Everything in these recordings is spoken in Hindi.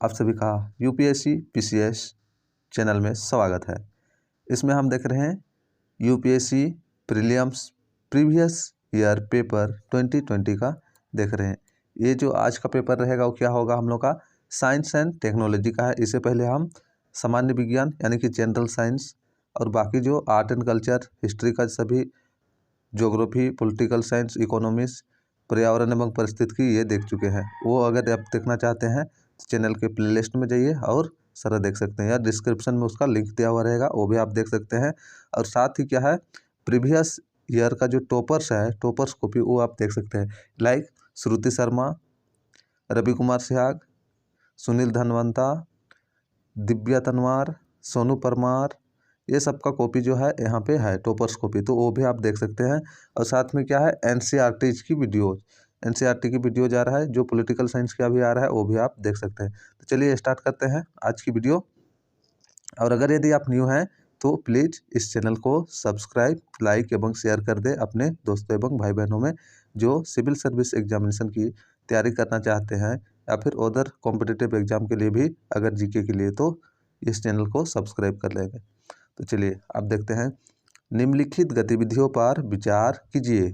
आप सभी का यूपीएससी पीसीएस चैनल में स्वागत है। इसमें हम देख रहे हैं UPSC prelims previous year paper 2020 का देख रहे हैं। ये जो आज का पेपर रहेगा वो क्या होगा, हम लोग का साइंस एंड टेक्नोलॉजी का है। इससे पहले हम सामान्य विज्ञान यानी कि जनरल साइंस और बाकी जो आर्ट एंड कल्चर, हिस्ट्री का सभी, ज्योग्राफी, पॉलिटिकल साइंस, इकोनॉमिक्स, पर्यावरण एवं परिस्थितिकी ये देख चुके हैं। वो अगर आप देखना चाहते हैं तो चैनल के प्लेलिस्ट में जाइए और सारा देख सकते हैं, या डिस्क्रिप्शन में उसका लिंक दिया हुआ रहेगा, वो भी आप देख सकते हैं। और साथ ही क्या है, प्रीवियस ईयर का जो टॉपर्स है, टॉपर्स कॉपी वो आप देख सकते हैं। लाइक श्रुति शर्मा, रवि कुमार सिहाग, सुनील धनवंता, दिव्या तनवार, सोनू परमार, ये सब का कॉपी जो है यहाँ पे है, टॉपर्स कॉपी, तो वो भी आप देख सकते हैं। और साथ में क्या है, एनसीईआरटी की वीडियो, एनसीईआरटी की वीडियो जा रहा है, जो पॉलिटिकल साइंस का भी आ रहा है वो भी आप देख सकते हैं। तो चलिए स्टार्ट करते हैं आज की वीडियो। और अगर यदि आप न्यू हैं तो प्लीज़ इस चैनल को सब्सक्राइब, लाइक एवं शेयर कर दें अपने दोस्तों एवं भाई बहनों में जो सिविल सर्विस एग्जामिनेशन की तैयारी करना चाहते हैं, या फिर अदर कॉम्पिटिटिव एग्जाम के लिए भी, अगर जीके के लिए, तो इस चैनल को सब्सक्राइब कर लेंगे। तो चलिए आप देखते हैं। निम्नलिखित गतिविधियों पर विचार कीजिए।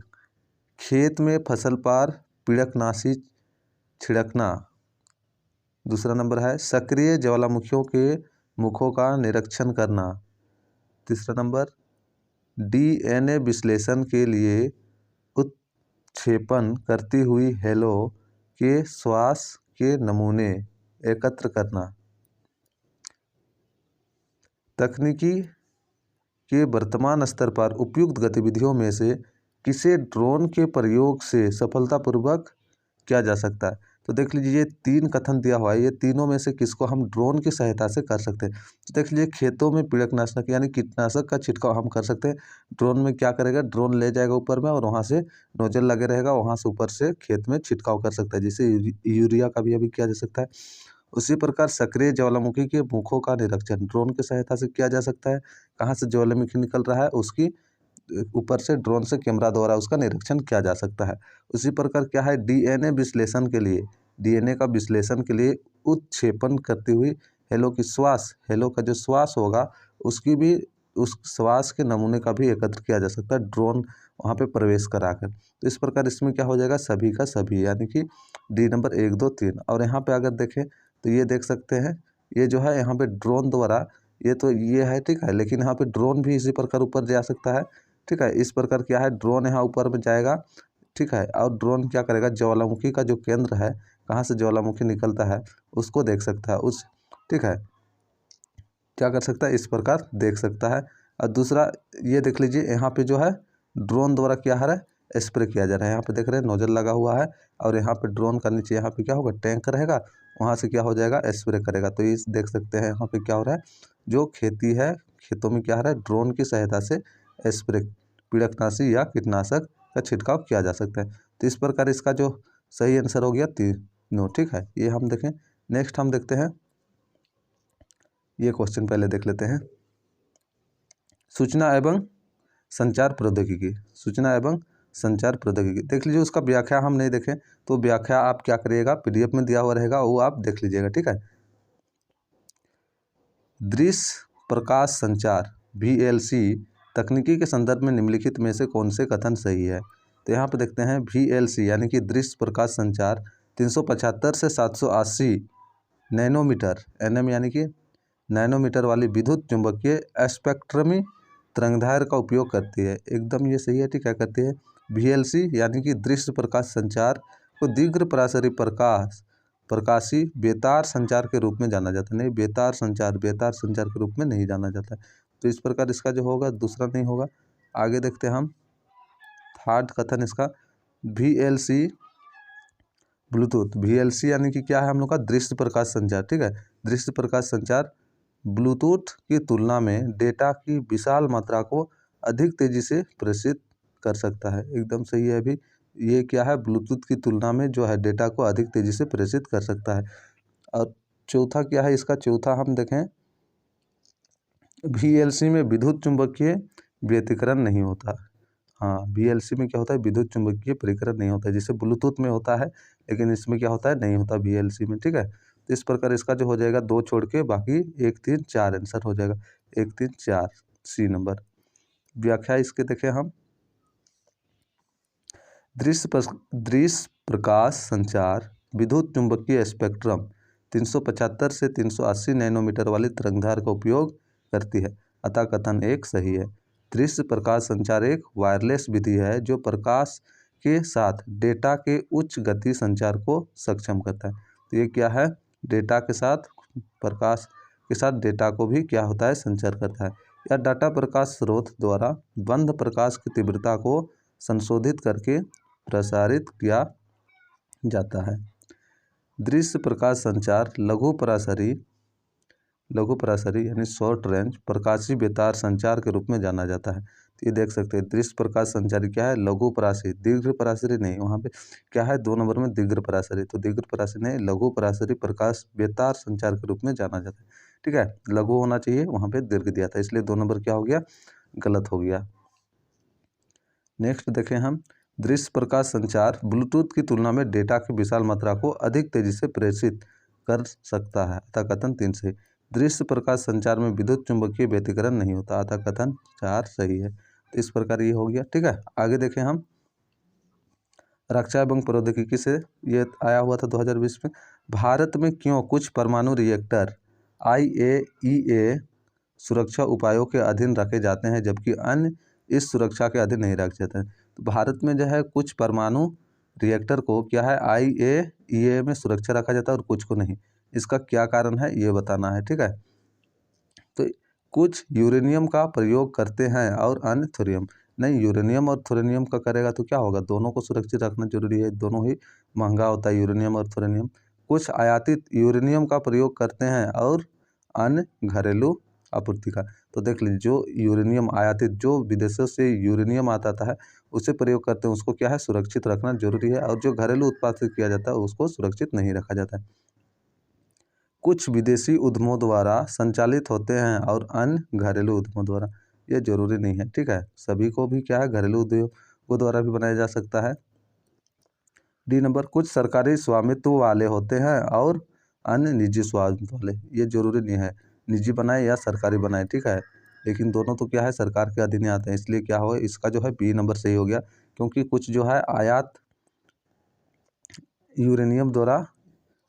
खेत में फसल पर पीड़कनाशी छिड़कना। दूसरा नंबर है सक्रिय ज्वालामुखियों के मुखों का निरीक्षण करना। तीसरा नंबर डीएनए विश्लेषण के लिए उत्क्षेपण करती हुई हेलो के श्वास के नमूने एकत्र करना। तकनीकी के वर्तमान स्तर पर उपयुक्त गतिविधियों में से किसे ड्रोन के प्रयोग से सफलतापूर्वक किया जा सकता है। तो देख लीजिए, ये 3 कथन दिया हुआ है, ये तीनों में से किसको हम ड्रोन की सहायता से कर सकते हैं। तो देख लीजिए, खेतों में पीड़कनाशक यानी कीटनाशक का छिड़काव हम कर सकते हैं। ड्रोन में क्या करेगा, ड्रोन ले जाएगा ऊपर में और वहाँ से नोजल लगे रहेगा, वहाँ से ऊपर से खेत में छिड़काव कर सकता है, जिससे यूरिया का भी अभी किया जा सकता है। उसी प्रकार सक्रिय ज्वालामुखी के मुखों का निरीक्षण ड्रोन की सहायता से किया जा सकता है। कहाँ से ज्वालामुखी निकल रहा है, उसकी ऊपर से ड्रोन से कैमरा द्वारा उसका निरीक्षण किया जा सकता है। उसी प्रकार क्या है, डीएनए विश्लेषण के लिए, डीएनए का विश्लेषण के लिए उत्क्षेपण करती हुई हेलो की श्वास, हेलो का जो श्वास होगा उसकी भी, उस श्वास के नमूने का भी एकत्र किया जा सकता है ड्रोन वहाँ पे प्रवेश कराकर। तो इस प्रकार इसमें क्या हो जाएगा, सभी का सभी, यानी कि डी नंबर 1, 2, 3। और यहाँ पे अगर देखें तो ये देख सकते हैं, ये जो है यहाँ पे ड्रोन द्वारा, ये तो ये है, ठीक है, लेकिन यहाँ पे ड्रोन भी इसी प्रकार ऊपर जा सकता है, ठीक है। इस प्रकार क्या है, ड्रोन यहाँ ऊपर में जाएगा, ठीक है, और ड्रोन क्या करेगा, ज्वालामुखी का जो केंद्र है, कहाँ से ज्वालामुखी निकलता है उसको देख सकता है, उस, ठीक है, क्या कर सकता है, इस प्रकार देख सकता है। और दूसरा ये देख लीजिए, यहाँ पे जो है ड्रोन द्वारा क्या है, स्प्रे किया जा रहा है। यहाँ पे देख रहे हैं नोजल लगा हुआ है, और यहाँ पे ड्रोन का नीचे यहाँ पे क्या होगा, टैंक रहेगा, वहाँ से क्या हो जाएगा, स्प्रे करेगा। तो ये देख सकते हैं यहाँ पे क्या हो रहा है, जो खेती है, खेतों में क्या हो रहा है, ड्रोन की सहायता से स्प्रे, पीड़कनाशी या कीटनाशक का छिड़काव किया जा सकता है। तो इस प्रकार इसका जो सही आंसर हो गया तीनों, ठीक है। ये हम देखें। नेक्स्ट हम देखते हैं, ये क्वेश्चन पहले देख लेते हैं। सूचना एवं संचार प्रौद्योगिकी, सूचना एवं संचार प्रौद्योगिकी, देख लीजिए, उसका व्याख्या हम नहीं देखें तो व्याख्या आप क्या करिएगा, पीडीएफ में दिया हुआ रहेगा, वो आप देख लीजिएगा, ठीक है। दृश्य प्रकाश संचार VLC तकनीकी के संदर्भ में निम्नलिखित में से कौन से कथन सही है। तो यहाँ पे देखते हैं, VLC यानी कि दृश्य प्रकाश संचार 375 से 780 नैनोमीटर, NM यानी कि नैनोमीटर वाली विद्युत चुंबकीय स्पेक्ट्रमी तरंगदैर्घ्य का उपयोग करती है। एकदम ये सही है, ठीक है, करती है। VLC यानी कि दृश्य प्रकाश संचार को दीर्घ परासरी प्रकाशी बेतार संचार के रूप में जाना जाता है। नहीं, बेतार संचार के रूप में नहीं जाना जाता है। तो इस प्रकार इसका जो होगा दूसरा नहीं होगा। आगे देखते हैं हम, थर्ड कथन इसका, VLC ब्लूटूथ, VLC यानी कि क्या है, हम लोग का दृश्य प्रकाश संचार, ठीक है। दृश्य प्रकाश संचार ब्लूटूथ की तुलना में डेटा की विशाल मात्रा को अधिक तेजी से प्रेषित कर सकता है। एकदम सही है। अभी ये क्या है, ब्लूटूथ की तुलना में जो है डेटा को अधिक तेजी से प्रेषित कर सकता है। और चौथा क्या है इसका, चौथा हम देखें, VLC में विद्युत चुंबकीय व्यतिकरण नहीं होता। हाँ, VLC में क्या होता है, विद्युत चुंबकीय परिकरण नहीं होता है, जैसे ब्लूटूथ में होता है, लेकिन इसमें क्या होता है, नहीं होता VLC में, ठीक है। तो इस प्रकार इसका जो हो जाएगा 2 छोड़ के बाकी 1 3 4 आंसर हो जाएगा। 1 3 4 सी नंबर। व्याख्या इसके देखें हम। दृश्य प्रकाश संचार विद्युत चुंबकीय स्पेक्ट्रम 375 से 380 नैनोमीटर वाली तरंगधार का उपयोग करती है, अतः कथन एक सही है। दृश्य प्रकाश संचार एक वायरलेस विधि है जो प्रकाश के साथ डेटा के उच्च गति संचार को सक्षम करता है। तो ये क्या है, डेटा के साथ प्रकाश के साथ डेटा को भी क्या होता है, संचार करता है। यह डाटा प्रकाश स्रोत द्वारा बंध प्रकाश की तीव्रता को संशोधित करके प्रसारित किया जाता है। दृश्य प्रकाश संचार लघु परासरी यानी शॉर्ट रेंज प्रकाशीय बेतार संचार के रूप में जाना जाता है। तो ये देख सकते हैं दृश्य प्रकाश संचारी क्या है, लघु परासरी, दीर्घ परासरी नहीं। वहाँ पे क्या है 2 नंबर में दीर्घ परासरी, तो दीर्घ परासरी नहीं, लघु परासरी प्रकाश बेतार संचार के रूप में जाना जाता है। ठीक है, लघु होना चाहिए, वहाँ पे दीर्घ दिया था, इसलिए 2 नंबर क्या हो गया, गलत हो गया। नेक्स्ट देखें हम। दृश्य प्रकाश संचार ब्लूटूथ की तुलना में डेटा की विशाल मात्रा को अधिक तेजी से प्रेषित कर सकता है, अतः कथन 3 सही। दृश्य प्रकाश संचार में विद्युत चुंबकीय व्यतिकरण नहीं होता, अतः कथन 4 सही है। तो इस प्रकार ये हो गया। ठीक है, आगे देखें हम। रक्षा एवं प्रौद्योगिकी से ये आया हुआ था 2020 में। भारत में क्यों कुछ परमाणु रिएक्टर IAEA सुरक्षा उपायों के अधीन रखे जाते हैं जबकि अन्य इस सुरक्षा के अधीन नहीं रखे जाते हैं। तो भारत में जो है कुछ परमाणु रिएक्टर को क्या है IAEA में सुरक्षा रखा जाता है और कुछ को नहीं। इसका क्या कारण है ये बताना है। ठीक है, तो कुछ यूरेनियम का प्रयोग करते हैं और अन्य थोरियम नहीं। यूरेनियम और थोरियम का करेगा तो क्या होगा, दोनों को सुरक्षित रखना जरूरी है, दोनों ही महंगा होता है यूरेनियम और थोरियम। कुछ आयातित यूरेनियम का प्रयोग करते हैं और अन्य घरेलू आपूर्ति का। तो देख लीजिए जो यूरेनियम आयातित, जो विदेशों से यूरेनियम आता है उसे प्रयोग करते हैं, उसको क्या है सुरक्षित रखना जरूरी है, और जो घरेलू उत्पाद से किया जाता है उसको सुरक्षित नहीं रखा जाता है। कुछ विदेशी उद्यमों द्वारा संचालित होते हैं और अन्य घरेलू उद्यमों द्वारा, ये जरूरी नहीं है। ठीक है, सभी को भी क्या है घरेलू उद्योगों द्वारा भी बनाया जा सकता है। डी नंबर, कुछ सरकारी स्वामित्व वाले होते हैं और अन्य निजी स्वामित्व वाले, ये जरूरी नहीं है निजी बनाए या सरकारी बनाए। ठीक है, लेकिन दोनों तो क्या है सरकार के अधीन आते हैं, इसलिए क्या हो इसका जो है बी नंबर सही हो गया। क्योंकि कुछ जो है आयात यूरेनियम द्वारा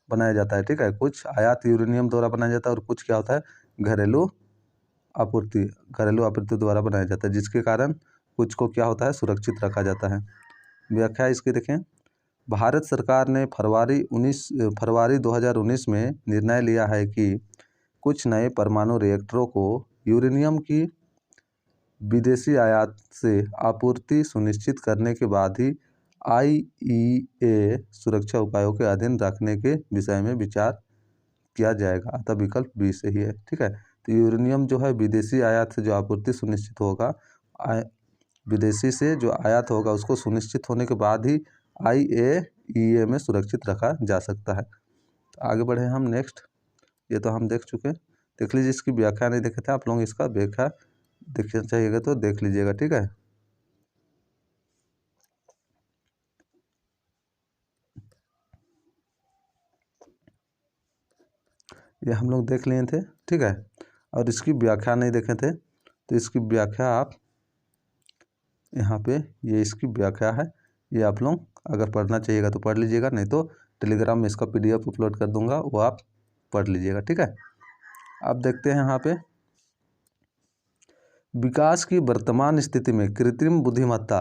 बनाया जाता है। ठीक है, कुछ आयात यूरेनियम द्वारा बनाया जाता है और कुछ क्या होता है घरेलू आपूर्ति द्वारा बनाया जाता है, जिसके कारण कुछ को क्या होता है सुरक्षित रखा जाता है। व्याख्या इसकी देखें। भारत सरकार ने फरवरी 2019 में निर्णय लिया है कि कुछ नए परमाणु रिएक्टरों को यूरेनियम की विदेशी आयात से आपूर्ति सुनिश्चित करने के बाद ही IAEA सुरक्षा उपायों के अधीन रखने के विषय में विचार किया जाएगा, अतः विकल्प बी सही है। ठीक है, तो यूरेनियम जो है विदेशी आयात से जो आपूर्ति सुनिश्चित होगा, विदेशी से जो आयात होगा उसको सुनिश्चित होने के बाद ही IAEA में सुरक्षित रखा जा सकता है। तो आगे बढ़े हम नेक्स्ट। ये तो हम देख चुके, देख लीजिए इसकी व्याख्या नहीं देखे थे आप लोग, इसका व्याख्या देखना चाहिएगा तो देख लीजिएगा। ठीक है, ये हम लोग देख लिए थे। ठीक है, और इसकी व्याख्या नहीं देखे थे तो इसकी व्याख्या आप यहाँ पे, ये इसकी व्याख्या है, ये आप लोग अगर पढ़ना चाहिएगा तो पढ़ लीजिएगा, नहीं तो टेलीग्राम में इसका PDF अपलोड कर दूंगा, वो आप पढ़ लीजिएगा। ठीक है, अब देखते हैं यहाँ पे विकास की वर्तमान स्थिति में कृत्रिम बुद्धिमत्ता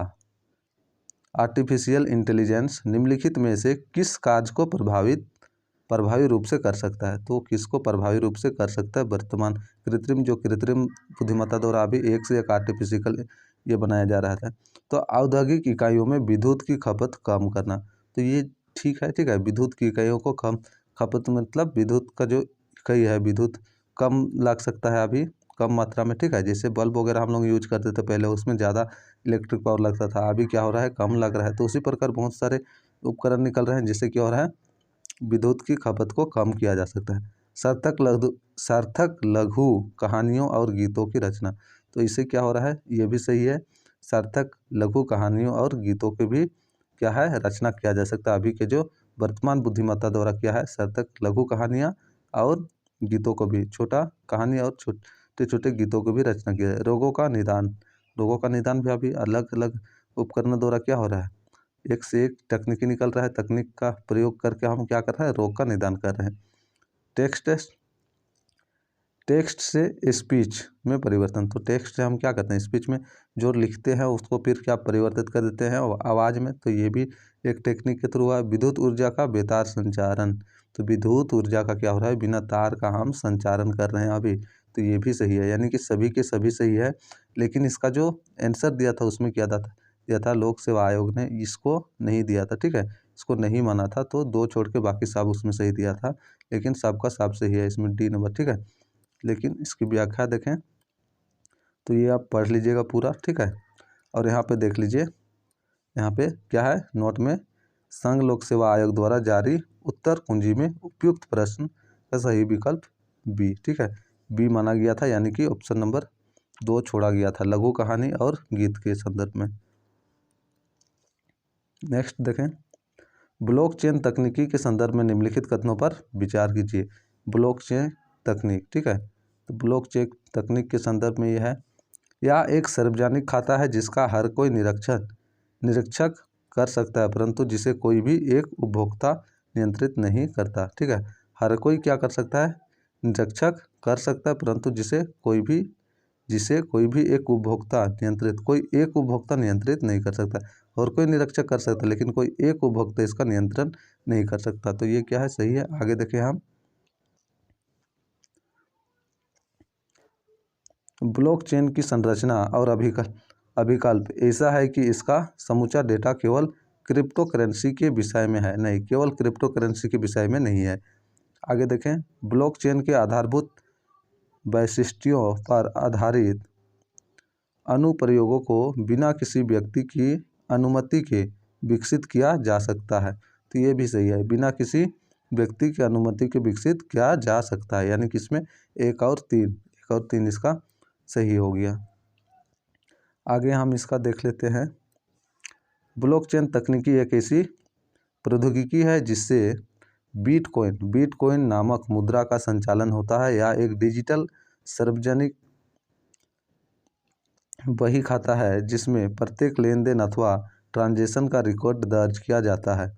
आर्टिफिशियल इंटेलिजेंस निम्नलिखित में से किस कार्य को प्रभावी रूप से कर सकता है। तो किसको प्रभावी रूप से कर सकता है वर्तमान कृत्रिम बुद्धिमत्ता द्वारा अभी एक से एक आर्टिफिशियल ये बनाया जा रहा था। तो औद्योगिक इकाइयों में विद्युत की खपत कम करना, तो ये ठीक है। ठीक है, विद्युत की इकाइयों को कम खपत मतलब विद्युत का जो इकाई है विद्युत कम लग सकता है अभी कम मात्रा में। ठीक है, जैसे बल्ब वगैरह हम लोग यूज करते थे पहले, उसमें ज़्यादा इलेक्ट्रिक पावर लगता था, अभी क्या हो रहा है कम लग रहा है। तो उसी प्रकार बहुत सारे उपकरण निकल रहे हैं जिससे क्या हो रहा है विद्युत की खपत को कम किया जा सकता है। सार्थक लघु कहानियों और गीतों की रचना, तो इससे क्या हो रहा है ये भी सही है, सार्थक लघु कहानियों और गीतों के भी क्या है रचना किया जा सकता है। अभी के जो वर्तमान बुद्धिमत्ता द्वारा क्या है, सार्थक लघु कहानियाँ और गीतों को भी, छोटा कहानी और छोटे छोटे गीतों को भी रचना किया है। रोगों का निदान भी अभी अलग अलग उपकरणों द्वारा क्या हो रहा है, एक से एक तकनीकी निकल रहा है। तकनीक का प्रयोग करके हम क्या कर रहे हैं, रोग का निदान कर रहे हैं। टेक्स्ट से स्पीच में परिवर्तन, तो टेक्स्ट से हम क्या करते हैं, स्पीच में जो लिखते हैं उसको फिर क्या परिवर्तित कर देते हैं आवाज़ में, तो ये भी एक टेक्निक के थ्रू है। विद्युत ऊर्जा का बेतार संचारण, तो विद्युत ऊर्जा का क्या हो रहा है, बिना तार का हम संचारण कर रहे हैं अभी, तो ये भी सही है। यानी कि सभी के सभी सही है, लेकिन इसका जो आंसर दिया था उसमें क्या दिया था, लोक सेवा आयोग ने इसको नहीं दिया था, ठीक है, इसको नहीं माना था, तो 2 छोड़ के बाकी सब उसमें सही दिया था, लेकिन सबका सब सही है इसमें, डी नंबर, ठीक है। लेकिन इसकी व्याख्या देखें तो ये आप पढ़ लीजिएगा पूरा, ठीक है। और यहाँ पे देख लीजिए, यहाँ पे क्या है नोट में, संघ लोक सेवा आयोग द्वारा जारी उत्तर कुंजी में उपयुक्त प्रश्न का सही विकल्प बी, ठीक है, बी माना गया था, यानी कि ऑप्शन नंबर 2 छोड़ा गया था, लघु कहानी और गीत के संदर्भ में। नेक्स्ट देखें, ब्लॉकचेन तकनीकी के संदर्भ में निम्नलिखित कथनों पर विचार कीजिए। ब्लॉकचेन तकनीक, ठीक है, तो ब्लॉकचेन तकनीक के संदर्भ में यह है, यह एक सार्वजनिक खाता है जिसका हर कोई निरीक्षक कर सकता है, परंतु जिसे कोई भी एक उपभोक्ता नियंत्रित नहीं करता, ठीक है। हर कोई क्या कर सकता है, निरीक्षक कर सकता है, परंतु जिसे कोई भी एक उपभोक्ता नियंत्रित नहीं कर सकता। और कोई निरीक्षक कर सकता है, लेकिन कोई एक उपभोक्ता इसका नियंत्रण नहीं कर सकता, तो ये क्या है, सही है। आगे देखें हम, ब्लॉकचेन की संरचना और अभिकल्प ऐसा है कि इसका समूचा डेटा केवल क्रिप्टो करेंसी के विषय में है, नहीं, केवल क्रिप्टो करेंसी के विषय में नहीं है। आगे देखें, ब्लॉकचेन के आधारभूत वैशिष्ट्यों पर आधारित अनुप्रयोगों को बिना किसी व्यक्ति की अनुमति के विकसित किया जा सकता है, तो ये भी सही है, बिना किसी व्यक्ति की अनुमति के विकसित किया जा सकता है, यानी कि इसमें 1 और 3 इसका सही हो गया। आगे हम इसका देख लेते हैं, ब्लॉकचेन तकनीकी एक ऐसी प्रौद्योगिकी है जिससे बिटकॉइन नामक मुद्रा का संचालन होता है। यह एक डिजिटल सार्वजनिक वही खाता है जिसमें प्रत्येक लेन देन अथवा ट्रांजैक्शन का रिकॉर्ड दर्ज किया जाता है।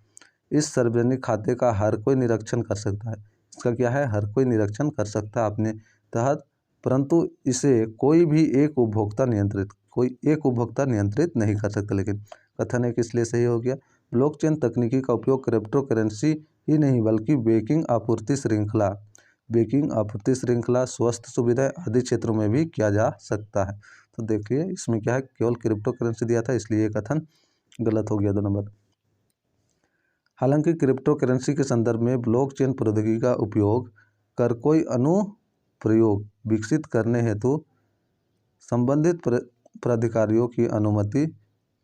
इस सार्वजनिक खाते का हर कोई निरीक्षण कर सकता है, इसका क्या है, हर कोई निरीक्षण कर सकता है अपने तहत, परंतु इसे कोई एक उपभोक्ता नियंत्रित नहीं कर सकता। लेकिन कथन एक इसलिए सही हो गया, ब्लॉकचेन तकनीकी का उपयोग क्रिप्टो करेंसी ही नहीं बल्कि बैंकिंग आपूर्ति श्रृंखला, स्वास्थ्य सुविधाएं आदि क्षेत्रों में भी किया जा सकता है। तो देखिए इसमें क्या है, केवल क्रिप्टो करेंसी दिया था, इसलिए ये कथन गलत हो गया 2 नंबर। हालांकि क्रिप्टो करेंसी के संदर्भ में ब्लॉकचेन प्रौद्योगिकी का उपयोग कर कोई अनुप्रयोग विकसित करने हेतु संबंधित प्राधिकारियों की अनुमति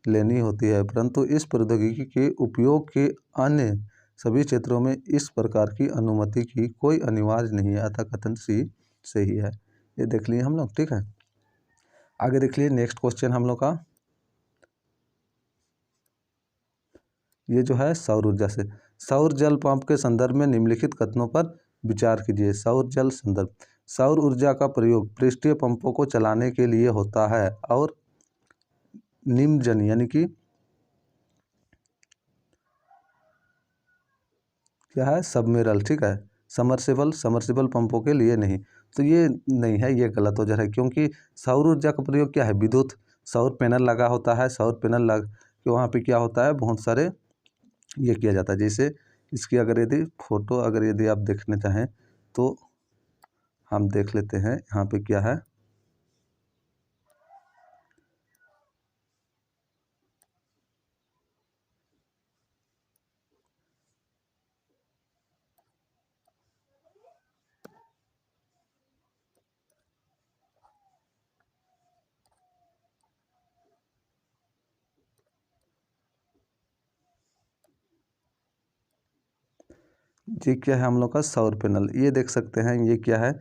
लेनी होती है, परंतु इस प्रौद्योगिकी के उपयोग के अन्य सभी क्षेत्रों में इस प्रकार की अनुमति की कोई अनिवार्य नहीं है, अतः कथन सी सही है। ये देख लिए हम लोग, ठीक है। आगे देख लिए नेक्स्ट क्वेश्चन हम लोग का, ये जो है सौर ऊर्जा से, सौर जल पंप के संदर्भ में निम्नलिखित कथनों पर विचार कीजिए। सौर ऊर्जा का प्रयोग पृष्ठीय पंपों को चलाने के लिए होता है और निम्नजन यानी कि क्या है, सबमेरल, ठीक है, समरसेबल पंपों के लिए नहीं, तो ये नहीं है, ये गलत हो जा रहा है, क्योंकि सौर ऊर्जा का प्रयोग क्या है, विद्युत सौर पैनल लगा होता है, सौर पैनल लग के वहाँ पे क्या होता है, बहुत सारे ये किया जाता है। जैसे इसकी अगर यदि आप देखना चाहें तो हम देख लेते हैं, यहाँ पे क्या है, ये क्या है हम लोग का सौर पैनल, ये देख सकते हैं, ये क्या है,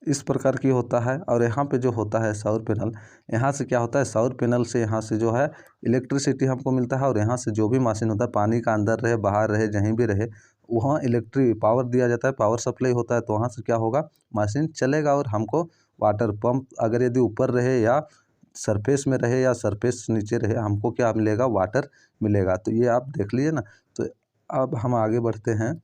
इस प्रकार की होता है। और यहाँ पे जो होता है सौर पैनल, यहाँ से क्या होता है, सौर पैनल से यहाँ से जो है इलेक्ट्रिसिटी हमको मिलता है, और यहाँ से जो भी मशीन होता है पानी का अंदर रहे बाहर रहे जहीं भी रहे वहाँ इलेक्ट्रिक पावर दिया जाता है, पावर सप्लाई होता है, तो वहाँ से क्या होगा, मशीन चलेगा। और हमको वाटर पंप अगर यदि ऊपर रहे या सरफेस में रहे या सरफेस नीचे रहे, हमको क्या मिलेगा, वाटर मिलेगा। तो ये आप देख लीजिए ना। तो अब हम आगे बढ़ते हैं।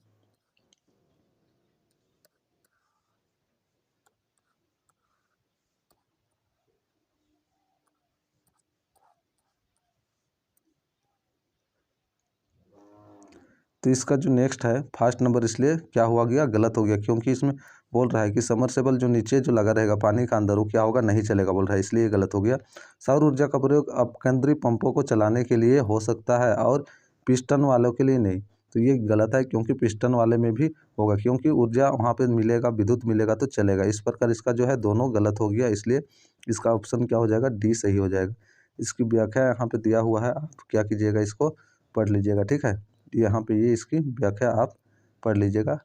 तो इसका जो नेक्स्ट है फर्स्ट नंबर, इसलिए क्या हुआ गया, गलत हो गया, क्योंकि इसमें बोल रहा है कि समरसेबल जो नीचे जो लगा रहेगा पानी का अंदर वो क्या होगा, नहीं चलेगा बोल रहा है, इसलिए गलत हो गया। सौर ऊर्जा का प्रयोग अपकेंद्री पंपों को चलाने के लिए हो सकता है और पिस्टन वालों के लिए नहीं। तो ये गलत है, क्योंकि पिस्टन वाले में भी होगा, क्योंकि ऊर्जा वहाँ पे मिलेगा, विद्युत मिलेगा तो चलेगा। इस प्रकार इसका जो है दोनों गलत हो गया, इसलिए इसका ऑप्शन क्या हो जाएगा, डी सही हो जाएगा। इसकी व्याख्या यहाँ पे दिया हुआ है, आप क्या कीजिएगा, इसको पढ़ लीजिएगा, ठीक है। यहाँ पे ये इसकी व्याख्या आप पढ़ लीजिएगा,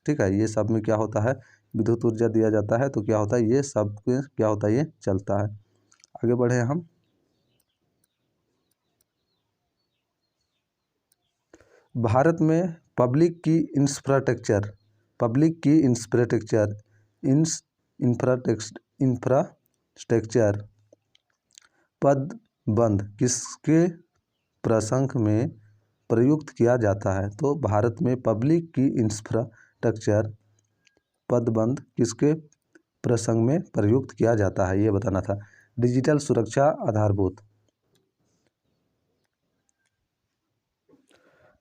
ठीक है। ये सब में क्या होता है, विद्युत ऊर्जा दिया जाता है तो क्या होता है, ये सब क्या होता है, ये चलता है। आगे बढ़े हम। भारत में पब्लिक की इंफ्रास्ट्रक्चर इंफ्रास्ट्रक्चर पदबंध किसके प्रसंग में प्रयुक्त किया जाता है। तो भारत में पब्लिक की इंफ्रास्ट्रक्चर पदबंध किसके प्रसंग में प्रयुक्त किया जाता है, ये बताना था। डिजिटल सुरक्षा आधारभूत,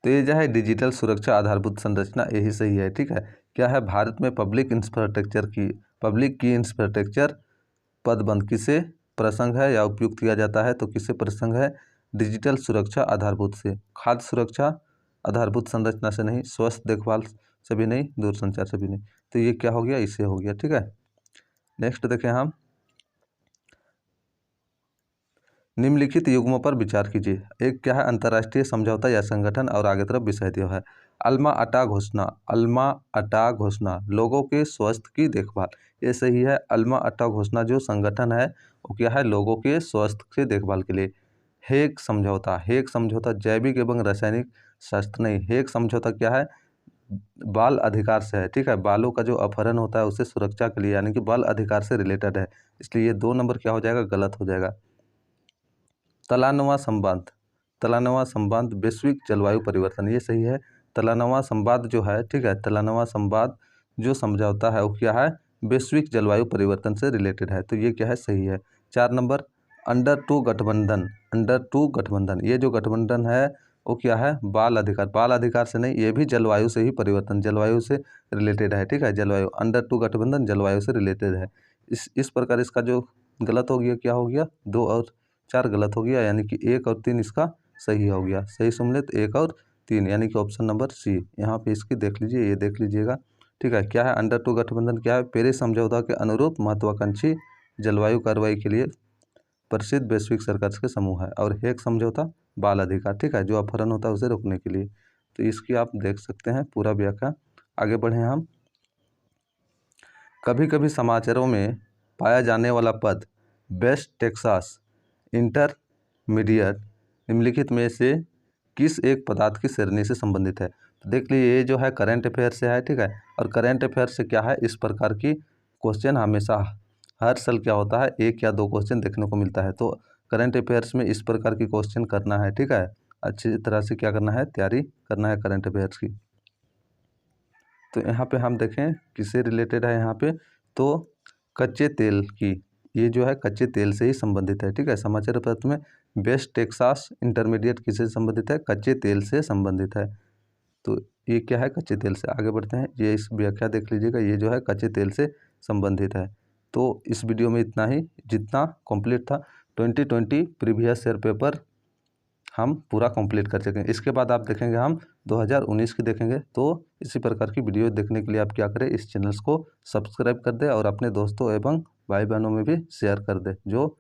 तो ये जो है डिजिटल सुरक्षा आधारभूत संरचना, यही सही है, ठीक है। क्या है, भारत में पब्लिक की इंफ्रास्ट्रक्चर पदबंध किसे प्रसंग है या उपयुक्त किया जाता है, तो किसे प्रसंग है, डिजिटल सुरक्षा आधारभूत से। खाद्य सुरक्षा आधारभूत संरचना से नहीं, स्वास्थ्य देखभाल से भी नहीं, दूरसंचार से भी नहीं। तो ये क्या हो गया, इससे हो गया, ठीक है। नेक्स्ट देखें हम, निम्नलिखित युग्मों पर विचार कीजिए। एक क्या है, अंतर्राष्ट्रीय समझौता या संगठन, और आगे तरफ विषय दिया है। अल्मा अटा घोषणा लोगों के स्वास्थ्य की देखभाल, ये सही है। अल्मा अटा घोषणा जो संगठन है वो क्या है, लोगों के स्वास्थ्य की देखभाल के लिए। हेग समझौता जैविक एवं रासायनिक शस्त्र नहीं, हेग समझौता क्या है, बाल अधिकार से है, ठीक है। बालों का जो अपहरण होता है उसे सुरक्षा के लिए, यानी कि बाल अधिकार से रिलेटेड है, इसलिए ये 2 नंबर क्या हो जाएगा, गलत हो जाएगा। तलानवा संवाद वैश्विक जलवायु परिवर्तन, ये सही है। तलानवा संवाद जो है, ठीक है, तलानवा संवाद जो समझौता है वो क्या है, वैश्विक जलवायु परिवर्तन से रिलेटेड है, तो ये क्या है, सही है। 4 नंबर, अंडर टू गठबंधन, ये जो गठबंधन है वो क्या है, बाल अधिकार से नहीं, ये भी जलवायु से ही परिवर्तन, जलवायु से रिलेटेड है, ठीक है। जलवायु, अंडर टू गठबंधन जलवायु से रिलेटेड है। इस प्रकार इसका जो गलत हो गया, क्या हो गया, 2 और 4 गलत हो गया, यानी कि 1 और 3 इसका सही हो गया। सही सुन ले, तो 1 और 3, यानी कि ऑप्शन नंबर सी। यहाँ पे इसकी देख लीजिए, ये देख लीजिएगा, ठीक है। क्या है, अंडर टू गठबंधन क्या है, पेरिस समझौता के अनुरूप महत्वाकांक्षी जलवायु कार्रवाई के लिए प्रसिद्ध वैश्विक सरकार के समूह है। और हेग समझौता बाल अधिकार, ठीक है, जो अपहरण होता है उसे रोकने के लिए। तो इसकी आप देख सकते हैं पूरा व्याख्या। आगे बढ़े हम। कभी कभी समाचारों में पाया जाने वाला पद वेस्ट टेक्सास इंटरमीडिएट निम्नलिखित में से किस एक पदार्थ की श्रेणी से संबंधित है। तो देख लीजिए, ये जो है करंट अफेयर से है, ठीक है। और करंट अफेयर से क्या है, इस प्रकार की क्वेश्चन हमेशा हर साल क्या होता है, 1 या 2 क्वेश्चन देखने को मिलता है। तो करंट अफेयर्स में इस प्रकार की क्वेश्चन करना है, ठीक है। अच्छी तरह से क्या करना है, तैयारी करना है करंट अफेयर्स की। तो यहाँ पे हम देखें किससे रिलेटेड है, यहाँ पे तो कच्चे तेल की, ये जो है कच्चे तेल से ही संबंधित है, ठीक है। समाचार पत्र में वेस्ट टेक्सास इंटरमीडिएट किससे संबंधित है, कच्चे तेल से संबंधित है। तो ये क्या है, कच्चे तेल से। आगे बढ़ते हैं, ये इस व्याख्या देख लीजिएगा, ये जो है कच्चे तेल से संबंधित है। तो इस वीडियो में इतना ही, जितना कंप्लीट था 2020 प्रीवियस ईयर पेपर हम पूरा कंप्लीट कर सकेंगे। इसके बाद आप देखेंगे हम 2019 की देखेंगे। तो इसी प्रकार की वीडियो देखने के लिए आप क्या करें, इस चैनल्स को सब्सक्राइब कर दें और अपने दोस्तों एवं भाई बहनों में भी शेयर कर दें जो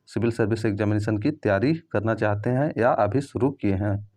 सिविल सर्विस एग्जामिनेशन की तैयारी करना चाहते हैं या अभी शुरू किए हैं।